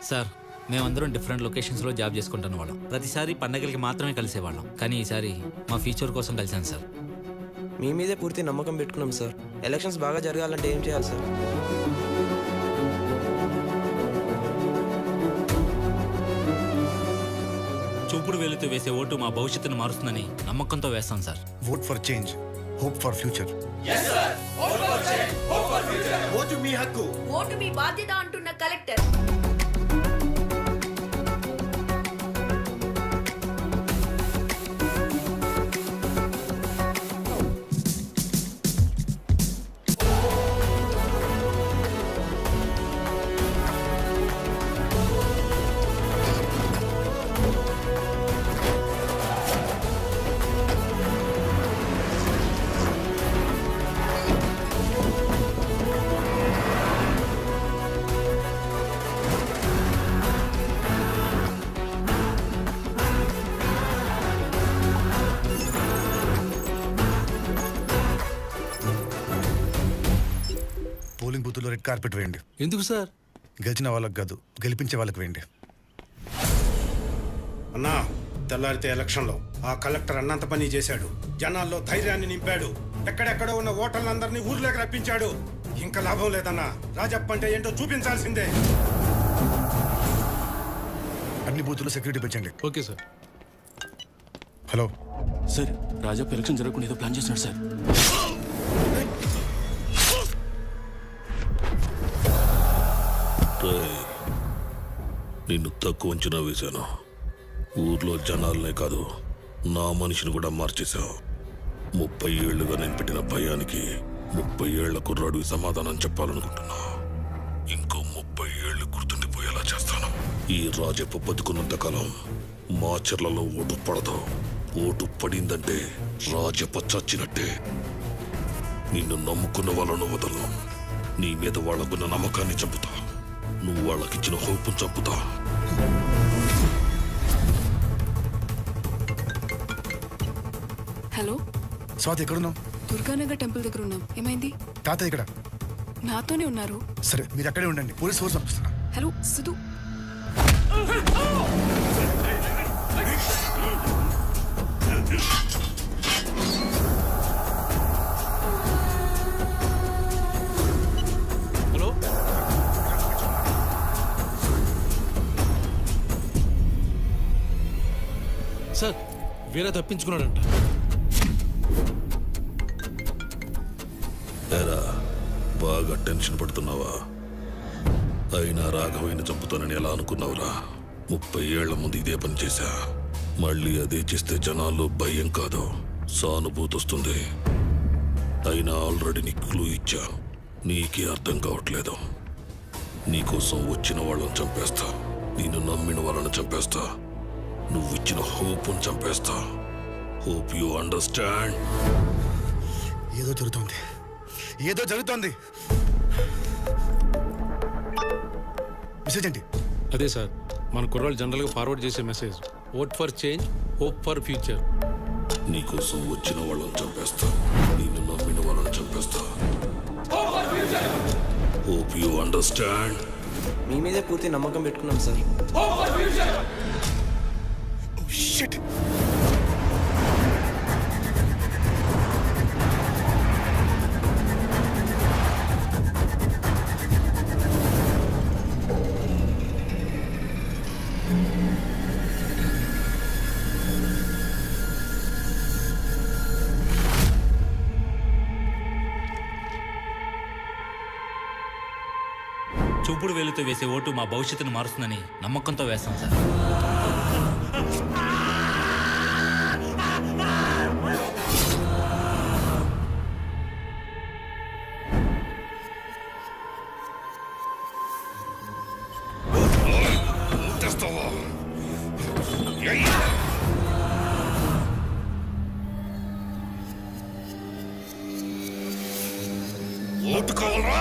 Sir మేమందరం different లొకేషన్స్లో job చేసుకుంటున్న వాళ్ళం. ప్రతిసారి పండగలకి మాత్రమే కలిసేవాళ్ళం. కానీ ఈసారి మా ఫ్యూచర్ కోసం కలిసాను సార్. మీ మీదే పూర్తి నమ్మకం పెట్టుకున్నాం సార్. ఎలక్షన్స్ బాగా జరగాలంటే ఏం చేయాలి సార్? చూపుడు వేలుతో వేసే ఓటు మా భవిష్యత్తును మారుస్తుందని నమ్మకంతో వేస్తాం sir. Vote for change, hope for future. Vote మీ హక్కు, ఓటు మీ బాధ్యత అంటున్న కలెక్టర్. పోలింగ్ బూత్లో రెడ్ కార్పెట్ వేయండి. ఎందుకు సార్? గెలిచిన వాళ్ళకి కాదు, గెలిపించే వాళ్ళకి వేయండి. అన్నా తెల్లారితే ఎలక్షన్లో ఆ కలెక్టర్ అన్నంత పని చేశాడు. జనాల్లో ధైర్యాన్ని నింపాడు. ఎక్కడెక్కడో ఉన్న ఓటర్లందరినీ ఊర్లోకి రప్పించాడు. ఇంకా లాభం లేదన్నా. రాజప్ప అంటే ఏంటో చూపించాల్సిందే. అన్ని బూతుల్లో సెక్యూరిటీ పెంచండి. Okay sir. Hello sir, Rajappa election జరగకుండా ఏదో ప్లాన్ చేస్తున్నాడు సార్. నిన్ను తక్కువ అంచనా వేశాను. ఊర్లో జనాలనే కాదు, నా మనిషిని కూడా మార్చేశావు. 30 ఏళ్లుగా నేను పెట్టిన భయానికి 30 ఏళ్ల కుర్రాడివి సమాధానం చెప్పాలనుకుంటున్నా. ఇంకో 30 ఏళ్లు గుర్తుండిపోయేలా చేస్తాను. ఈ రాజప్ప బతుకున్నంత కాలం మా చెర్లలో ఓటు పడదు. ఓటు పడిందంటే రాజప్ప చచ్చినట్టే. నిన్ను నమ్ముకున్న వాళ్ళను వదలను. నీ మీద వాళ్ళకున్న నమ్మకాన్ని చంపుతా. నువ్వు వాళ్ళకిచ్చిన హోపు చంపుతా. హలో స్వాతి, ఎక్కడున్నావు? దుర్గానగర్ టెంపుల్ దగ్గర ఉన్నాం. ఏమైంది? తాతయ్య ఇక్కడ. నాతోనే ఉన్నారు. సరే, మీరు అక్కడే ఉండండి. పోలీస్ ఫోర్స్ పంపిస్తున్నా. Hello Siddhu. Hello sir, Veera తప్పించుకున్నాడంట. ఏరా, బాగా టెన్షన్ పడుతున్నావా? అయినా రాఘవయ్యని చంపుతానని ఎలా అనుకున్నావురా? 30 ఏళ్ల ముందు ఇదే పని చేశా. మళ్ళీ అదే చేస్తే జనాల్లో భయం కాదు, సానుభూతి వస్తుంది. అయినా ఆల్రెడీ నీకు క్లూ ఇచ్చా. నీకే అర్థం కావట్లేదు. నీకోసం వచ్చిన వాళ్ళని చంపేస్తా. నేను నమ్మిన వాళ్ళని చంపేస్తా. నువ్విచ్చిన హోప్ను చంపేస్తా. Hope you understand. ఏదో జరుగుతోంది, ఏదో జరుగుతోంది. మెసేజ్ ఏంటి? అదే సార్, మన కుర్రాళ్ళు జనరల్గా ఫార్వర్డ్ చేసే message. Vote for change, hope for future. నీకోసం వచ్చిన వాళ్ళని చంపేస్తా. నిన్ను నమ్మిన వాళ్ళని చంపేస్తా. Hope you understand. మీ మీదే పూర్తి నమ్మకం పెట్టుకున్నాం సార్. షిట్. చూపుడు వేలుతో వేసే ఓటు మా భవిష్యత్తును మారుస్తుందని నమ్మకంతో వేస్తాం సార్. ఓటు కావాలరా?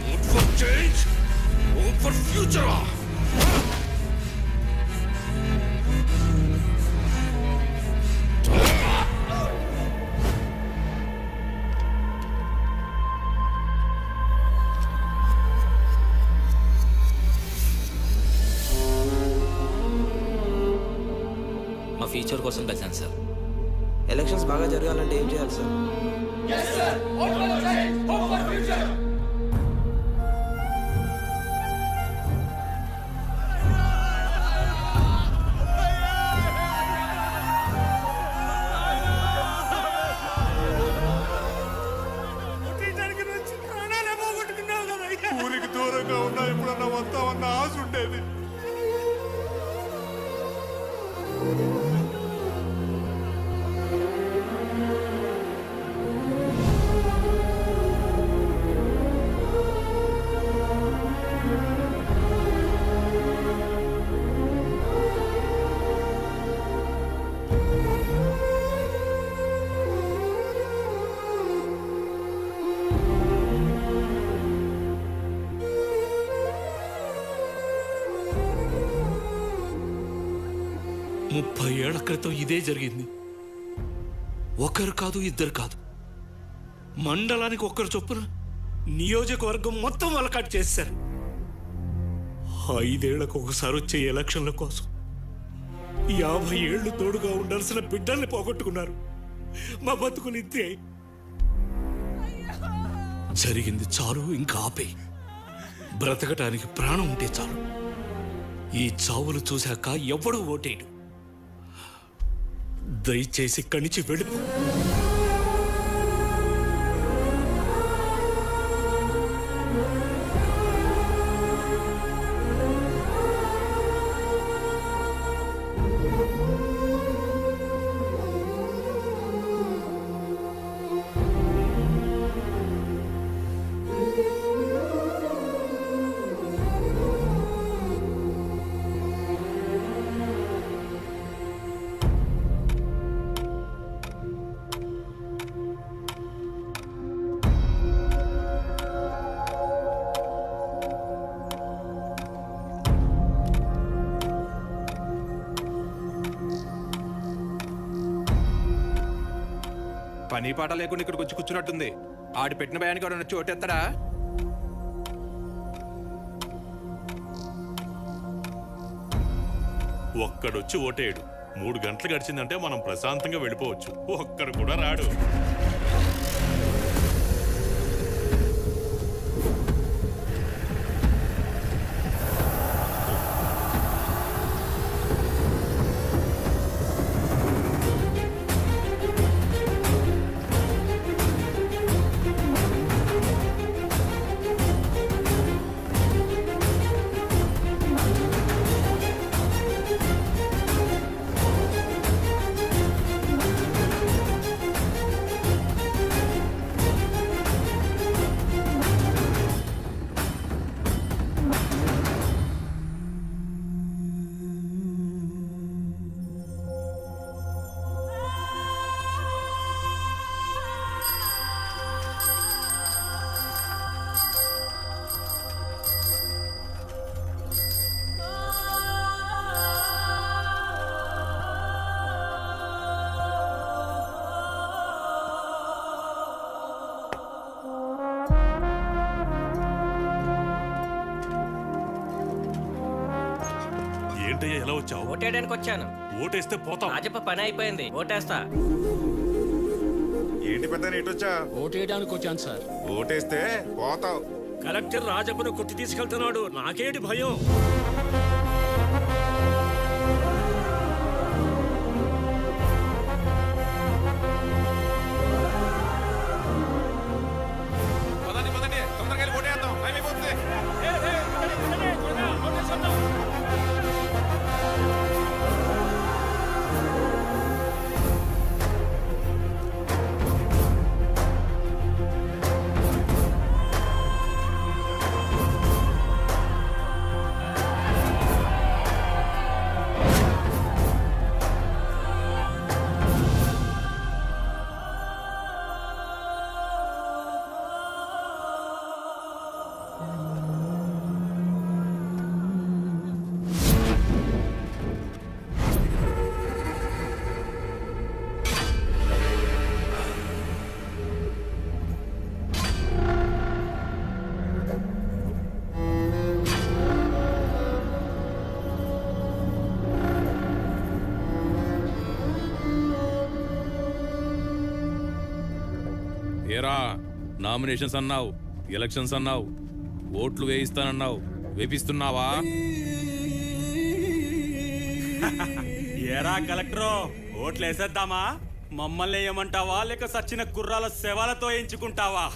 Vote for change, vote for future. Future కోసం కలిశాను సార్. ఎలక్షన్స్ బాగా జరగాలంటే ఏం చేయాలి సార్? ఊరికి దూరంగా ఉన్నా ఎప్పుడన్నా వస్తామన్న ఆశ ఉండేది. ముప్పై ఏళ్ల క్రితం ఇదే జరిగింది. ఒకరు కాదు, ఇద్దరు కాదు, మండలానికి ఒక్కరు చొప్పున నియోజకవర్గం మొత్తం వలకాటు చేశారు. 5 ఏళ్లకు ఒకసారి వచ్చే ఎలక్షన్ల కోసం 50 ఏళ్లు తోడుగా ఉండాల్సిన బిడ్డల్ని పోగొట్టుకున్నారు. మా బతుకులు ఇంతే. జరిగింది చాలు, ఇంకా ఆపే. బ్రతకటానికి ప్రాణం ఉంటే చాలు. ఈ చావులు చూశాక ఎవ్వడూ ఓటేయడు. దయచేసి ఇక్కడి నుంచి వెళ్ళిపో. పని పాట లేకుండా ఇక్కడికి వచ్చి కూర్చున్నట్టుంది. ఆడి పెట్టిన భయానికి ఎవరైనా వచ్చి ఓటేస్తాడా? ఒక్కడొచ్చి ఓటేయడు. 3 గంటలు గడిచిందంటే మనం ప్రశాంతంగా వెళ్ళిపోవచ్చు. ఒక్కడు కూడా రాడు. ఏంటయ్యా ఎలా వచ్చావు? ఓటేయడానికి వచ్చాను. ఓటేస్తే పోతాం. రాజప్ప పని అయిపోయింది, ఓటేస్తా. ఏంటి పెద్ద ఎటొచ్చా? ఓటేయడానికి వచ్చాను సార్. ఓటేస్తే పోతావు. కలెక్టర్ రాజప్పను కొట్టి తీసుకెళ్తున్నాడు. నాకేంటి భయం? తొందరగా ఓటేద్దాం, టైం అయిపోతుంది. ఏరా నామినేషన్స్ అన్నావు, ఎలక్షన్స్ అన్నావు, ఓట్లు వేయిస్తానన్నావు, వేపిస్తున్నావా? ఏరా కలెక్టరో, ఓట్లు వేసేద్దామా? మమ్మల్ని వేయమంటావా లేక సచ్చిన కుర్రాల శవాలతో ఎంచుకుంటావా?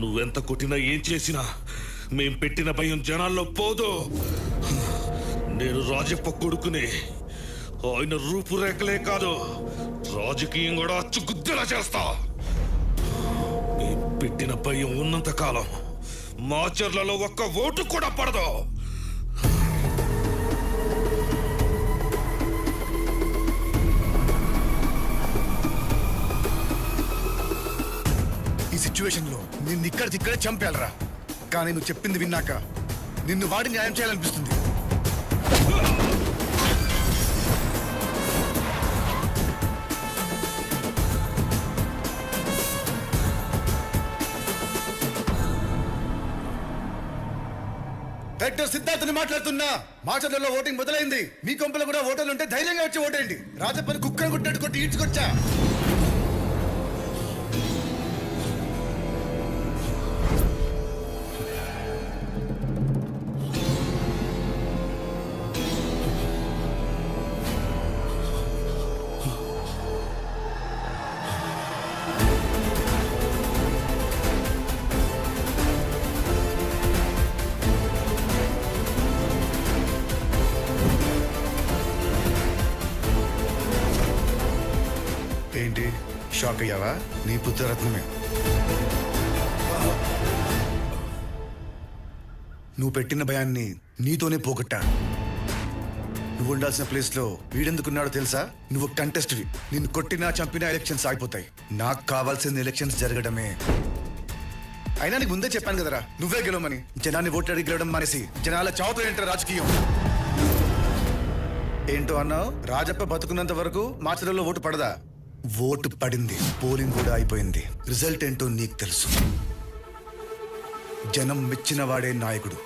నువ్వెంత కొట్టినా ఏం చేసినా మేం పెట్టిన భయం జనాల్లో పోదు. నేను రాజప్ప కొడుకుని. ఆయన రూపురేఖలే కాదు, రాజకీయం కూడా అచ్చుగుద్దేలా చేస్తా. మేం పెట్టిన భయం ఉన్నంత కాలం మాచర్లలో ఒక్క ఓటు కూడా పడదు. ఈ సిచ్యువేషన్ లో నిన్ను ఇక్కడే చంపేయాలరా. కానీ నువ్వు చెప్పింది విన్నాక నిన్ను వాడి న్యాయం చేయాలనిపిస్తుంది. కలెక్టర్ సిద్ధార్థని మాట్లాడుతున్నా. మాచర్లలో ఓటింగ్ మొదలైంది. మీ కొంపలో కూడా ఓటర్లు ఉంటే ధైర్యంగా వచ్చి ఓటేయండి. రాజప్పని కుక్కను కొట్టినట్టు కొట్టి ఈడ్చుకొచ్చా. ఏంటి షాక్ అయ్యావా? నీ పుత్రరత్నమే. నువ్వు పెట్టిన భయాన్ని నీతోనే పోగొట్టా. నువ్వు ఉండాల్సిన ప్లేస్ లో వీడెందుకున్నాడో తెలుసా? నువ్వు కంటెస్ట్వి. నిన్ను కొట్టినా చంపినా ఎలక్షన్స్ ఆగిపోతాయి. నాకు కావాల్సిన ఎలక్షన్స్ జరగడమే. అయినా నీకు ముందే చెప్పాను కదరా, నువ్వే గెలవమని. జనాన్ని ఓట్లు అడిగి గెలవడం మానేసి జనాల చావుతో ఏంటో రాజకీయం. ఏంటో అన్నావు? రాజప్ప బతుకున్నంత వరకు మాచర్లలో ఓటు పడదా? ఓటు పడింది. పోలింగ్ కూడా అయిపోయింది. రిజల్ట్ ఏంటో నీకు తెలుసు. జనం మెచ్చిన వాడే నాయకుడు.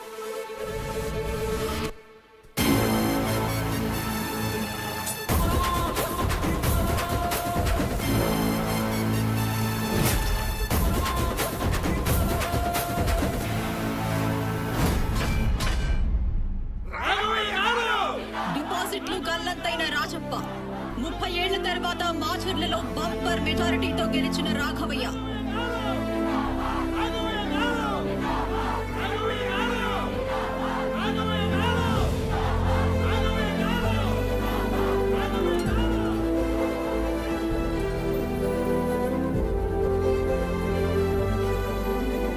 డిపాజిట్లు గల్లంతైన రాజప్ప 30 ఏళ్ల తర్వాత మాచర్లలో బంపర్ మెజారిటీతో గెలిచిన రాఘవయ్య